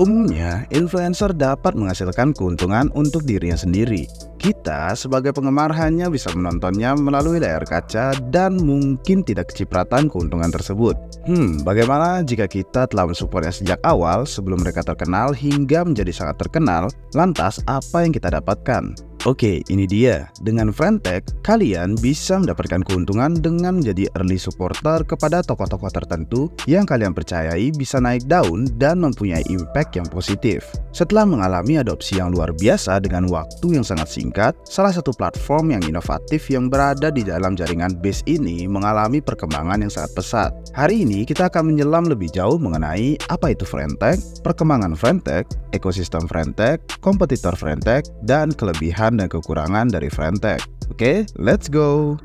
Umumnya, influencer dapat menghasilkan keuntungan untuk dirinya sendiri. Kita sebagai penggemar hanya bisa menontonnya melalui layar kaca dan mungkin tidak kecipratan keuntungan tersebut. Bagaimana jika kita telah mensupportnya sejak awal sebelum mereka terkenal hingga menjadi sangat terkenal? Lantas, apa yang kita dapatkan? Oke, ini dia. Dengan Friendtech, kalian bisa mendapatkan keuntungan dengan menjadi early supporter kepada tokoh-tokoh tertentu yang kalian percayai bisa naik daun dan mempunyai impact yang positif. Setelah mengalami adopsi yang luar biasa dengan waktu yang sangat singkat, salah satu platform yang inovatif yang berada di dalam jaringan Base ini mengalami perkembangan yang sangat pesat. Hari ini kita akan menyelam lebih jauh mengenai apa itu Friendtech, perkembangan Friendtech, ekosistem Friendtech, kompetitor Friendtech, dan kelebihan dan kekurangan dari Friendtech. Oke, let's go!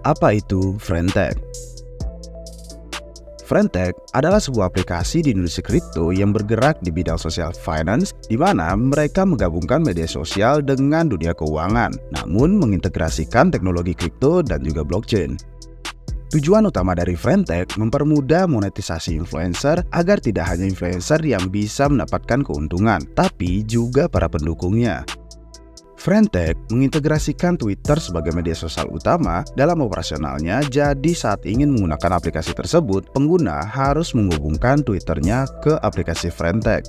Apa itu Friendtech? Friendtech adalah sebuah aplikasi di industri kripto yang bergerak di bidang social finance, di mana mereka menggabungkan media sosial dengan dunia keuangan, namun mengintegrasikan teknologi kripto dan juga blockchain. Tujuan utama dari Friendtech mempermudah monetisasi influencer agar tidak hanya influencer yang bisa mendapatkan keuntungan, tapi juga para pendukungnya. Friendtech mengintegrasikan Twitter sebagai media sosial utama dalam operasionalnya, jadi saat ingin menggunakan aplikasi tersebut, pengguna harus menghubungkan Twitternya ke aplikasi Friendtech.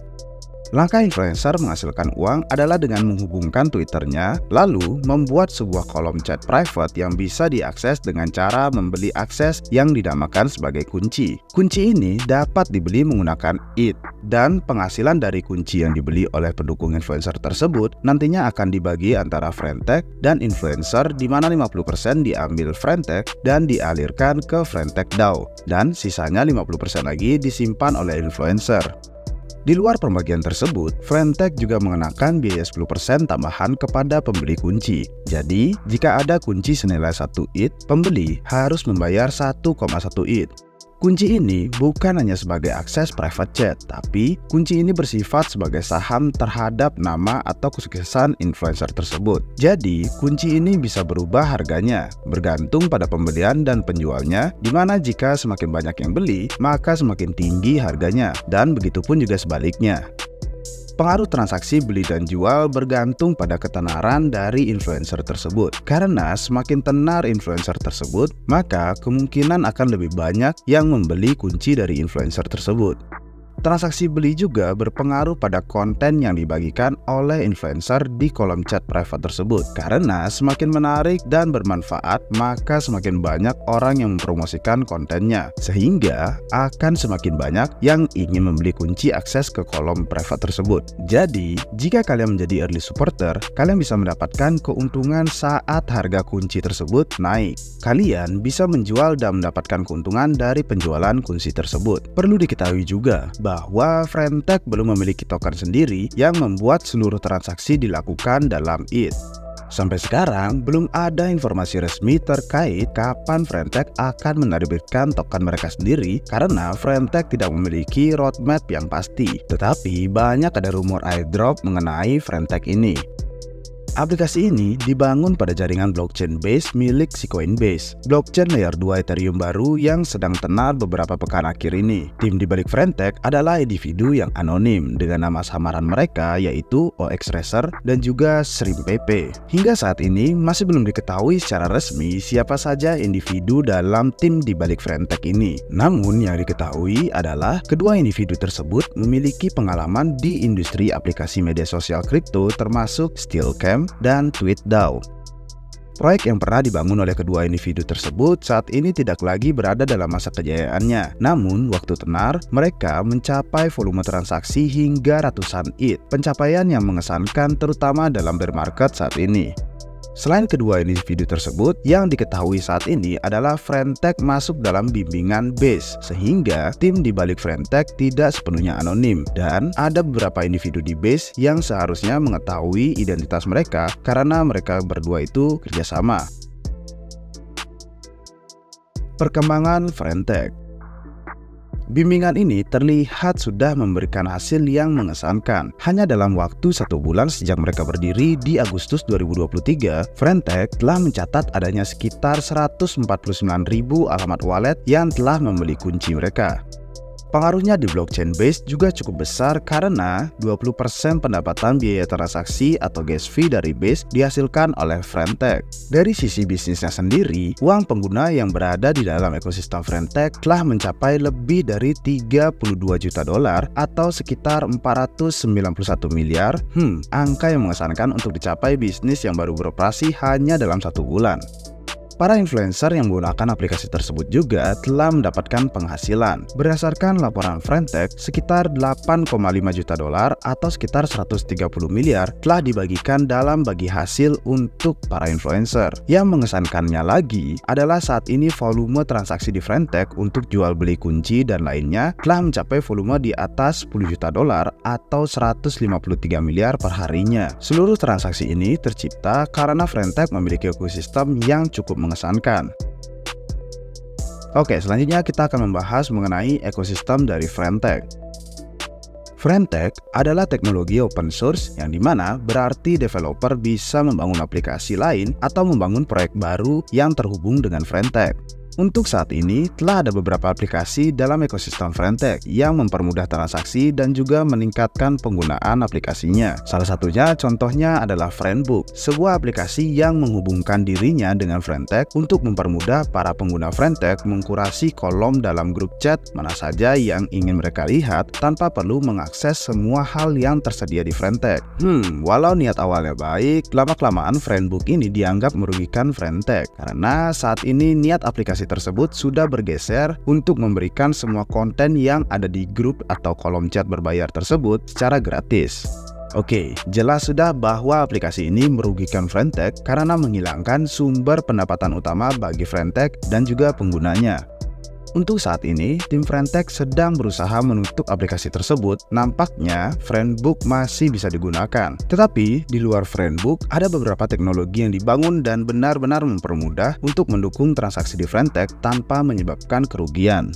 Langkah influencer menghasilkan uang adalah dengan menghubungkan Twitternya, lalu membuat sebuah kolom chat private yang bisa diakses dengan cara membeli akses yang dinamakan sebagai kunci. Kunci ini dapat dibeli menggunakan ETH, dan penghasilan dari kunci yang dibeli oleh pendukung influencer tersebut nantinya akan dibagi antara Friendtech dan influencer, di mana 50% diambil Friendtech dan dialirkan ke Friendtech DAO, dan sisanya 50% lagi disimpan oleh influencer. Di luar pembagian tersebut, Friendtech juga mengenakan biaya 10% tambahan kepada pembeli kunci. Jadi, jika ada kunci senilai 1 ETH, pembeli harus membayar 1,1 ETH. Kunci ini bukan hanya sebagai akses private chat, tapi kunci ini bersifat sebagai saham terhadap nama atau kesuksesan influencer tersebut. Jadi, kunci ini bisa berubah harganya, bergantung pada pembelian dan penjualnya, di mana jika semakin banyak yang beli, maka semakin tinggi harganya, dan begitupun juga sebaliknya. Pengaruh transaksi beli dan jual bergantung pada ketenaran dari influencer tersebut. Karena semakin tenar influencer tersebut, maka kemungkinan akan lebih banyak yang membeli kunci dari influencer tersebut. Transaksi beli juga berpengaruh pada konten yang dibagikan oleh influencer di kolom chat private tersebut. Karena semakin menarik dan bermanfaat, maka semakin banyak orang yang mempromosikan kontennya, sehingga akan semakin banyak yang ingin membeli kunci akses ke kolom private tersebut. Jadi, jika kalian menjadi early supporter, kalian bisa mendapatkan keuntungan saat harga kunci tersebut naik. Kalian bisa menjual dan mendapatkan keuntungan dari penjualan kunci tersebut. Perlu diketahui juga bahwa Friendtech belum memiliki token sendiri yang membuat seluruh transaksi dilakukan dalam ETH. Sampai sekarang, belum ada informasi resmi terkait kapan Friendtech akan menerbitkan token mereka sendiri karena Friendtech tidak memiliki roadmap yang pasti. Tetapi banyak ada rumor airdrop mengenai Friendtech ini. Aplikasi ini dibangun pada jaringan blockchain Base milik si Coinbase, blockchain layer 2 Ethereum baru yang sedang tenar beberapa pekan akhir ini. Tim di balik Friendtech adalah individu yang anonim dengan nama samaran mereka yaitu OX Racer dan juga ShrimpPP. Hingga saat ini masih belum diketahui secara resmi siapa saja individu dalam tim di balik Friendtech ini. Namun yang diketahui adalah kedua individu tersebut memiliki pengalaman di industri aplikasi media sosial kripto termasuk Steelcam dan TweetDAO. Proyek yang pernah dibangun oleh kedua individu tersebut saat ini tidak lagi berada dalam masa kejayaannya. Namun, waktu tenar, mereka mencapai volume transaksi hingga ratusan ETH, pencapaian yang mengesankan terutama dalam bear market saat ini. Selain kedua individu tersebut, yang diketahui saat ini adalah Friendtech masuk dalam bimbingan Base, sehingga tim di balik Friendtech tidak sepenuhnya anonim, dan ada beberapa individu di Base yang seharusnya mengetahui identitas mereka karena mereka berdua itu kerjasama. Perkembangan Friendtech. Bimbingan ini terlihat sudah memberikan hasil yang mengesankan. Hanya dalam waktu 1 bulan sejak mereka berdiri di Agustus 2023, Friendtech telah mencatat adanya sekitar 149.000 alamat wallet yang telah membeli kunci mereka. Pengaruhnya di blockchain base juga cukup besar karena 20% pendapatan biaya transaksi atau gas fee dari base dihasilkan oleh Friendtech. Dari sisi bisnisnya sendiri, uang pengguna yang berada di dalam ekosistem Friendtech telah mencapai lebih dari 32 juta dolar atau sekitar 491 miliar. Angka yang mengesankan untuk dicapai bisnis yang baru beroperasi hanya dalam 1 bulan. Para influencer yang menggunakan aplikasi tersebut juga telah mendapatkan penghasilan. Berdasarkan laporan Friendtech, sekitar 8,5 juta dolar atau sekitar 130 miliar telah dibagikan dalam bagi hasil untuk para influencer. Yang mengesankannya lagi adalah saat ini volume transaksi di Friendtech untuk jual beli kunci dan lainnya telah mencapai volume di atas 10 juta dolar atau 153 miliar per harinya. Seluruh transaksi ini tercipta karena Friendtech memiliki ekosistem yang cukup mengesankan. Oke, selanjutnya kita akan membahas mengenai ekosistem dari Friendtech. Friendtech adalah teknologi open source yang dimana berarti developer bisa membangun aplikasi lain atau membangun proyek baru yang terhubung dengan Friendtech. Untuk saat ini, telah ada beberapa aplikasi dalam ekosistem Friendtech yang mempermudah transaksi dan juga meningkatkan penggunaan aplikasinya. Salah satunya contohnya adalah Friendbook, sebuah aplikasi yang menghubungkan dirinya dengan Friendtech untuk mempermudah para pengguna Friendtech mengkurasi kolom dalam grup chat mana saja yang ingin mereka lihat tanpa perlu mengakses semua hal yang tersedia di Friendtech. Walau niat awalnya baik, lama-kelamaan Friendbook ini dianggap merugikan Friendtech karena saat ini niat aplikasi tersebut sudah bergeser untuk memberikan semua konten yang ada di grup atau kolom chat berbayar tersebut secara gratis. Oke, jelas sudah bahwa aplikasi ini merugikan Friendtech karena menghilangkan sumber pendapatan utama bagi Friendtech dan juga penggunanya. Untuk saat ini, tim Friendtech sedang berusaha menutup aplikasi tersebut. Nampaknya Friendbook masih bisa digunakan. Tetapi di luar Friendbook, ada beberapa teknologi yang dibangun dan benar-benar mempermudah untuk mendukung transaksi di Friendtech tanpa menyebabkan kerugian.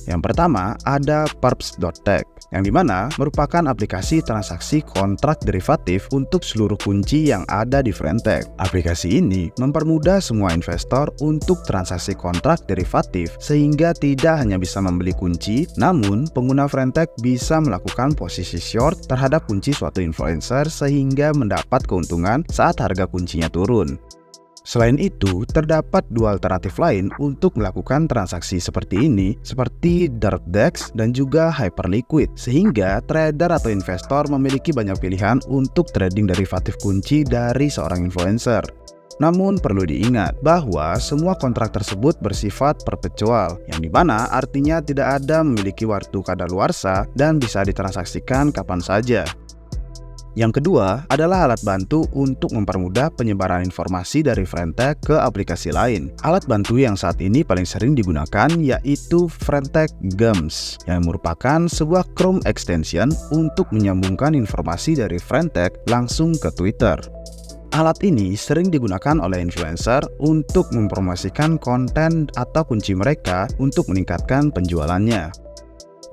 Yang pertama ada Perps.tech, yang dimana merupakan aplikasi transaksi kontrak derivatif untuk seluruh kunci yang ada di Friendtech. Aplikasi ini mempermudah semua investor untuk transaksi kontrak derivatif sehingga tidak hanya bisa membeli kunci, namun pengguna Friendtech bisa melakukan posisi short terhadap kunci suatu influencer sehingga mendapat keuntungan saat harga kuncinya turun. Selain itu, terdapat dua alternatif lain untuk melakukan transaksi seperti ini, seperti DarkDex dan juga Hyperliquid, sehingga trader atau investor memiliki banyak pilihan untuk trading derivatif kunci dari seorang influencer. Namun perlu diingat bahwa semua kontrak tersebut bersifat perpetual, yang dimana artinya tidak ada memiliki waktu kadaluarsa dan bisa ditransaksikan kapan saja. Yang kedua adalah alat bantu untuk mempermudah penyebaran informasi dari Friendtech ke aplikasi lain. Alat bantu yang saat ini paling sering digunakan yaitu Friendtech Gems, yang merupakan sebuah Chrome extension untuk menyambungkan informasi dari Friendtech langsung ke Twitter. Alat ini sering digunakan oleh influencer untuk mempromosikan konten atau kunci mereka untuk meningkatkan penjualannya.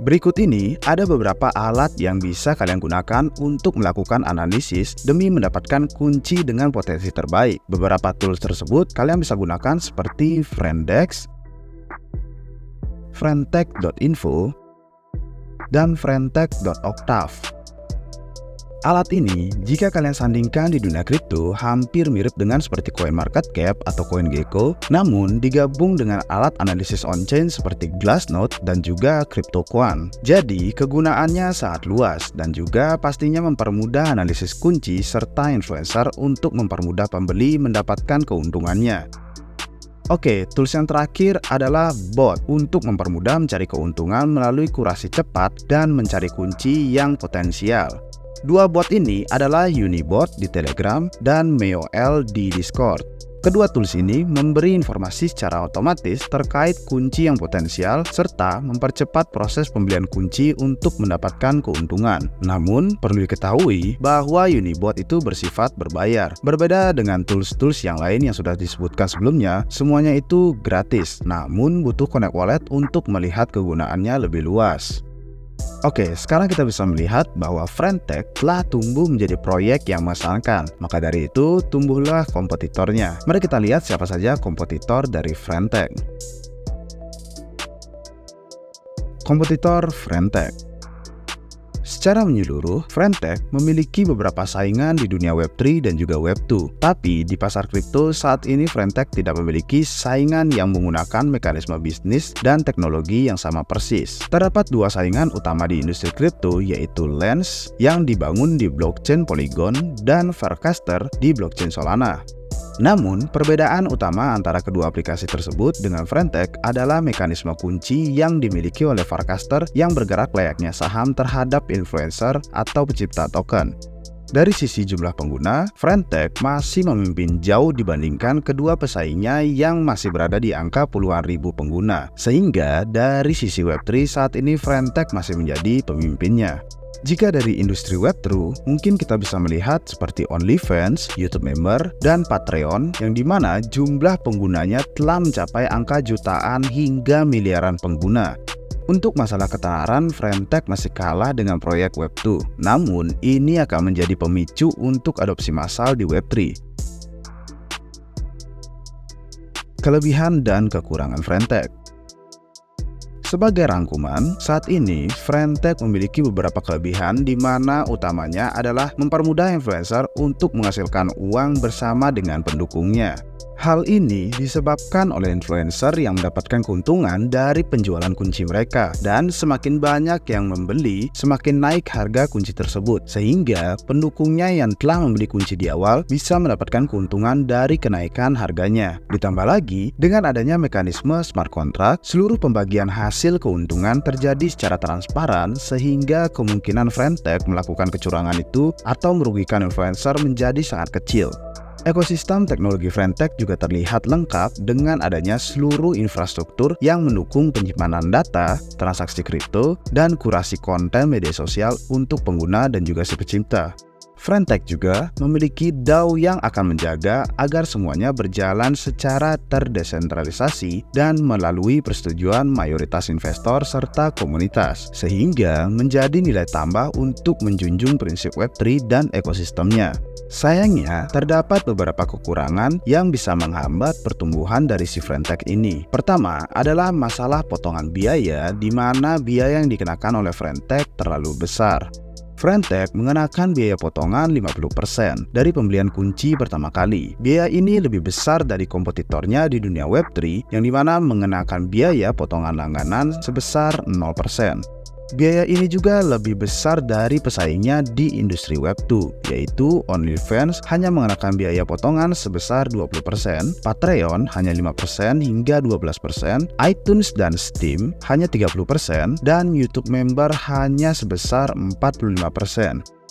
Berikut ini ada beberapa alat yang bisa kalian gunakan untuk melakukan analisis demi mendapatkan kunci dengan potensi terbaik. Beberapa tools tersebut kalian bisa gunakan seperti Friendex, Friendtech.info, dan Friendtech.octave. Alat ini, jika kalian sandingkan di dunia kripto, hampir mirip dengan seperti CoinMarketCap atau CoinGecko, namun digabung dengan alat analisis on-chain seperti Glassnode dan juga CryptoQuant. Jadi, kegunaannya sangat luas dan juga pastinya mempermudah analisis kunci serta influencer untuk mempermudah pembeli mendapatkan keuntungannya. Oke, tools yang terakhir adalah bot untuk mempermudah mencari keuntungan melalui kurasi cepat dan mencari kunci yang potensial. Dua bot ini adalah Unibot di Telegram dan Meowl di Discord. Kedua tools ini memberi informasi secara otomatis terkait kunci yang potensial serta mempercepat proses pembelian kunci untuk mendapatkan keuntungan. Namun, perlu diketahui bahwa Unibot itu bersifat berbayar. Berbeda dengan tools-tools yang lain yang sudah disebutkan sebelumnya, semuanya itu gratis, namun butuh Connect Wallet untuk melihat kegunaannya lebih luas. Oke, sekarang kita bisa melihat bahwa Friendtech telah tumbuh menjadi proyek yang mengesankan. Maka dari itu, tumbuhlah kompetitornya. Mari kita lihat siapa saja kompetitor dari Friendtech. Kompetitor Friendtech. Secara menyeluruh, Friendtech memiliki beberapa saingan di dunia Web3 dan juga Web2. Tapi di pasar kripto saat ini Friendtech tidak memiliki saingan yang menggunakan mekanisme bisnis dan teknologi yang sama persis. Terdapat dua saingan utama di industri kripto, yaitu Lens yang dibangun di blockchain Polygon dan Farcaster di blockchain Solana. Namun, perbedaan utama antara kedua aplikasi tersebut dengan Friendtech adalah mekanisme kunci yang dimiliki oleh Farcaster yang bergerak layaknya saham terhadap influencer atau pencipta token. Dari sisi jumlah pengguna, Friendtech masih memimpin jauh dibandingkan kedua pesaingnya yang masih berada di angka puluhan ribu pengguna. Sehingga dari sisi Web3 saat ini Friendtech masih menjadi pemimpinnya. Jika dari industri Web3, mungkin kita bisa melihat seperti OnlyFans, YouTube Member, dan Patreon yang dimana jumlah penggunanya telah mencapai angka jutaan hingga miliaran pengguna. Untuk masalah ketenaran, Friendtech masih kalah dengan proyek Web2. Namun, ini akan menjadi pemicu untuk adopsi massal di Web3. Kelebihan dan kekurangan Friendtech. Sebagai rangkuman, saat ini Friendtech memiliki beberapa kelebihan di mana utamanya adalah mempermudah influencer untuk menghasilkan uang bersama dengan pendukungnya. Hal ini disebabkan oleh influencer yang mendapatkan keuntungan dari penjualan kunci mereka, dan semakin banyak yang membeli, semakin naik harga kunci tersebut, sehingga pendukungnya yang telah membeli kunci di awal bisa mendapatkan keuntungan dari kenaikan harganya. Ditambah lagi, dengan adanya mekanisme smart contract, seluruh pembagian hasil keuntungan terjadi secara transparan, sehingga kemungkinan Friendtech melakukan kecurangan itu atau merugikan influencer menjadi sangat kecil. Ekosistem teknologi Friendtech juga terlihat lengkap dengan adanya seluruh infrastruktur yang mendukung penyimpanan data, transaksi kripto, dan kurasi konten media sosial untuk pengguna dan juga si pencipta. Friendtech juga memiliki DAO yang akan menjaga agar semuanya berjalan secara terdesentralisasi dan melalui persetujuan mayoritas investor serta komunitas, sehingga menjadi nilai tambah untuk menjunjung prinsip Web3 dan ekosistemnya. Sayangnya, terdapat beberapa kekurangan yang bisa menghambat pertumbuhan dari si Friendtech ini. Pertama adalah masalah potongan biaya, di mana biaya yang dikenakan oleh Friendtech terlalu besar. Friendtech mengenakan biaya potongan 50% dari pembelian kunci pertama kali. Biaya ini lebih besar dari kompetitornya di dunia Web3 yang dimana mengenakan biaya potongan langganan sebesar 0%. Biaya ini juga lebih besar dari pesaingnya di industri Web2, yaitu OnlyFans hanya mengenakan biaya potongan sebesar 20%, Patreon hanya 5% hingga 12%, iTunes dan Steam hanya 30%, dan YouTube Member hanya sebesar 45%.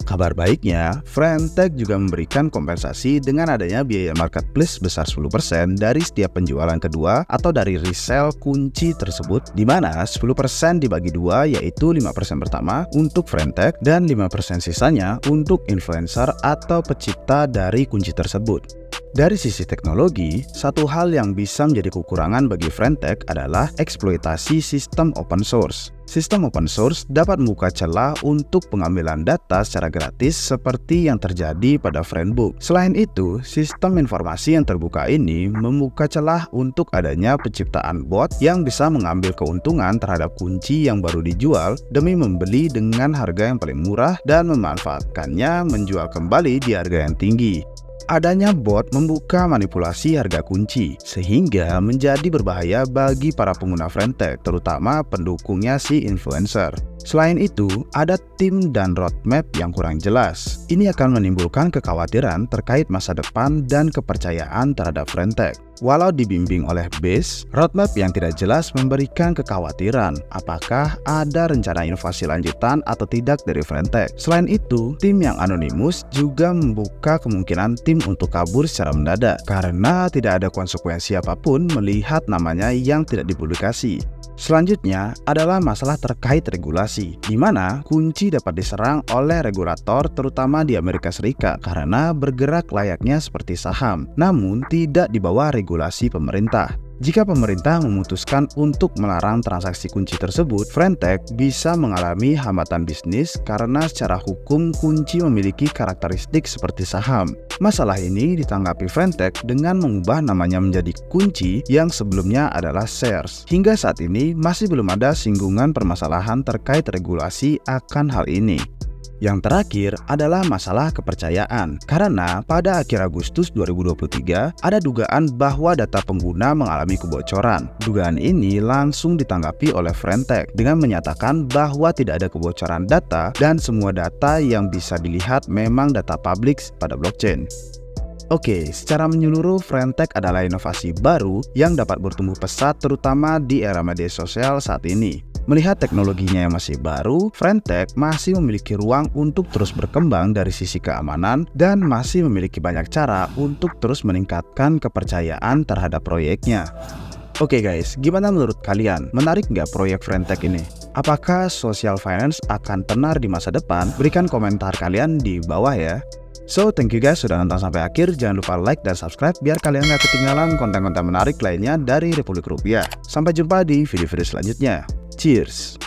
Kabar baiknya, Friendtech juga memberikan kompensasi dengan adanya biaya marketplace sebesar 10% dari setiap penjualan kedua atau dari resell kunci tersebut, di mana 10% dibagi dua, yaitu 5% pertama untuk Friendtech dan 5% sisanya untuk influencer atau pencipta dari kunci tersebut. Dari sisi teknologi, satu hal yang bisa menjadi kekurangan bagi Friendtech adalah eksploitasi sistem open source. Sistem open source dapat membuka celah untuk pengambilan data secara gratis seperti yang terjadi pada Friendbook. Selain itu, sistem informasi yang terbuka ini membuka celah untuk adanya penciptaan bot yang bisa mengambil keuntungan terhadap kunci yang baru dijual demi membeli dengan harga yang paling murah dan memanfaatkannya menjual kembali di harga yang tinggi. Adanya bot membuka manipulasi harga kunci, sehingga menjadi berbahaya bagi para pengguna Friendtech, terutama pendukungnya si influencer. Selain itu, ada tim dan roadmap yang kurang jelas. Ini akan menimbulkan kekhawatiran terkait masa depan dan kepercayaan terhadap Friendtech. Walau dibimbing oleh BASE, roadmap yang tidak jelas memberikan kekhawatiran apakah ada rencana inovasi lanjutan atau tidak dari Frentech. Selain itu, tim yang anonimus juga membuka kemungkinan tim untuk kabur secara mendadak karena tidak ada konsekuensi apapun melihat namanya yang tidak dipublikasi. Selanjutnya adalah masalah terkait regulasi, di mana kunci dapat diserang oleh regulator terutama di Amerika Serikat karena bergerak layaknya seperti saham, namun tidak di bawah regulasi pemerintah. Jika pemerintah memutuskan untuk melarang transaksi kunci tersebut, Frentech bisa mengalami hambatan bisnis karena secara hukum kunci memiliki karakteristik seperti saham. Masalah ini ditanggapi Frentech dengan mengubah namanya menjadi kunci yang sebelumnya adalah shares. Hingga saat ini masih belum ada singgungan permasalahan terkait regulasi akan hal ini. Yang terakhir adalah masalah kepercayaan, karena pada akhir Agustus 2023 ada dugaan bahwa data pengguna mengalami kebocoran. Dugaan ini langsung ditanggapi oleh Frentech dengan menyatakan bahwa tidak ada kebocoran data dan semua data yang bisa dilihat memang data publik pada blockchain. Oke, secara menyeluruh Frentech adalah inovasi baru yang dapat bertumbuh pesat terutama di era media sosial saat ini. Melihat teknologinya yang masih baru, Frentech masih memiliki ruang untuk terus berkembang dari sisi keamanan dan masih memiliki banyak cara untuk terus meningkatkan kepercayaan terhadap proyeknya. Oke guys, gimana menurut kalian? Menarik nggak proyek Frentech ini? Apakah social finance akan tenar di masa depan? Berikan komentar kalian di bawah ya. So, thank you guys sudah nonton sampai akhir. Jangan lupa like dan subscribe biar kalian gak ketinggalan konten-konten menarik lainnya dari Republik Rupiah. Sampai jumpa di video-video selanjutnya. Cheers!